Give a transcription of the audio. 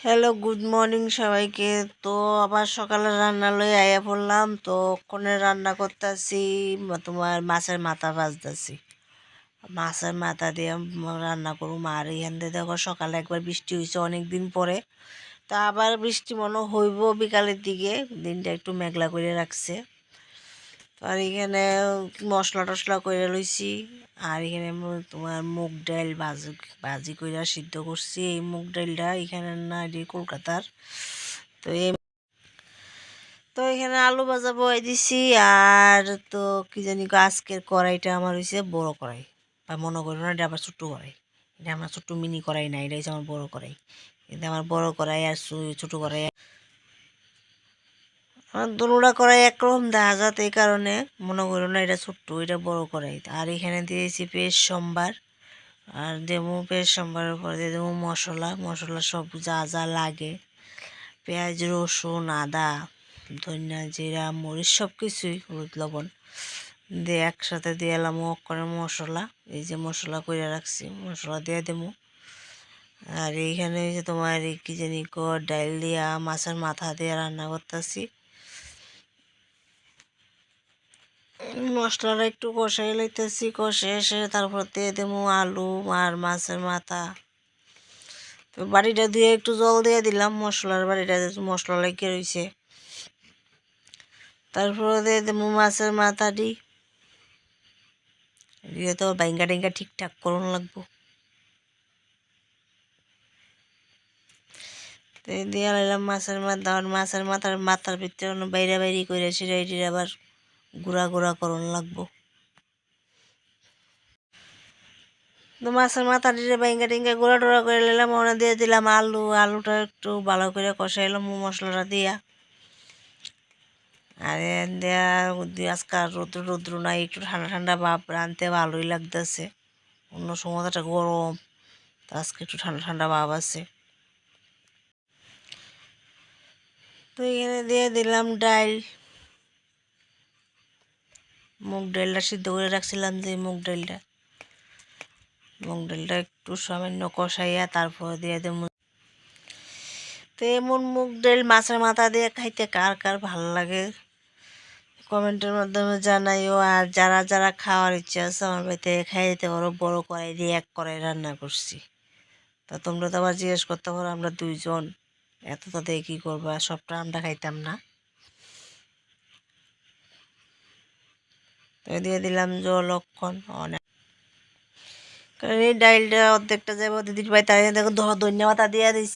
Hello, good morning সবাইকে। তো আবার সকালে রান্না লই আয়া পড়লাম। তো ওখানে রান্না করতেছি, তোমার মাছের মাথা ভাজতেছি। মাছের মাথা দিয়ে রান্না করুম। আর এখান থেকে দেখো সকালে একবার বৃষ্টি হয়েছে অনেক দিন পরে। তা আবার বৃষ্টি মনে হইব বিকালের দিকে, দিনটা একটু মেঘলা করে রাখছে। আর এখানে মশলা টশলা করে লইছি। আর এখানে তোমার মুগ ডাল ভাজি ভাজি করে সিদ্ধ করছি। এই মুগ ডালটা এখানে না, এটি কলকাতার। তো এখানে আলু ভাজা বয়ে দিছি। আর তো কি জানি আজকের কড়াইটা আমার হয়েছে বড় কড়াই, বা মনে করো না এটা আবার ছোট্ট কড়াই। এটা আমার ছোট্ট মিনি কড়াই না, এটা হচ্ছে আমার বড় কড়াই। কিন্তু আমার বড় কড়াই আর ছোটো কড়াই আমার দুটা কড়াই একরকম দেখা যাত, এই কারণে মনে করো না এটা ছোট্ট, এটা বড় কড়াই। আর এখানে দিয়েছি পেঁয়াজ সম্বার। আর দেবো পেঁয়াজ সম্বারের পরে দিয়ে দেবো মশলা মশলা সব যা যা লাগে, পেঁয়াজ রসুন আদা ধনিয়া জিরা মরিচ সব কিছুই, হলুদ লবণ দিয়ে একসাথে দিয়ে এলাম করে মশলা। এই যে মশলা করে রাখছি, মশলা দিয়ে দেবো। আর এইখানে যে তোমার কি জানি ডাল দিয়া মাছের মাথা দিয়ে রান্না করতেছি। মশলাটা একটু কষাই লইতেছি, কষে এসে তারপর দিয়ে দেবো আলু আর মাছের মাথা। তো বাড়িটা দিয়ে একটু জল দিয়ে দিলাম, মশলার বাড়িটা মশলা লেগে রয়েছে। তারপরে দিয়ে দেবো মাছের মাথাটি দিয়ে, তো বাইঙ্গা টেঙ্গা ঠিকঠাক করুন লাগবো। তো দিয়ে লাইলাম মাছের মাথা। আর মাছের মাথার ভিতরে বাইরে বাইরে করে সেটা এটির আবার গুঁড়া গুঁড়া করুন লাগবো। তো মাছের মাথাটিরে বাইঙ্গা টিঙ্গা গুঁড়া টুড়া করে নিলাম। ওখানে দিয়ে দিলাম আলুটা একটু ভালো করে কষাইলাম মশলাটা দিয়া। আর দেয়া আজকাল রৌদ্র রৌদ্র নাই, একটু ঠান্ডা ঠান্ডা ভাব, রানতে ভালোই লাগতেছে। অন্য সময়টা গরম, তো আজকে একটু ঠান্ডা ঠান্ডা ভাব আছে। তো এখানে দিয়ে দিলাম ডাল, মুগ ডালটা সিদ্ধ করে রাখছিলাম, যে মুগ ডালটা একটু সামান্য কষাইয়া তারপর দিয়ে দেবো। তো এমন মুগ ডাল মাছের মাথা দিয়ে খাইতে কার কার ভালো লাগে কমেন্টের মাধ্যমে জানাইও। আর যারা যারা খাওয়ার ইচ্ছা আছে আমার বাড়িতে খাই দিতে পারো, বড় কড়াই দিয়ে 1 কড়াই রান্না করছি। তা তোমরা তো আবার জিজ্ঞেস করতে পারো আমরা 2 জন, এত তাতে কী করবো, সবটা আমরা খাইতাম না। তো দিয়ে দিলাম জলক্ষণ অনেক, কারণ এই ডাইলটা অর্ধেকটা যাবো দিদির ভাই, তাই দেখো ধনিয়া পাতা দিয়ে দিচ্ছি।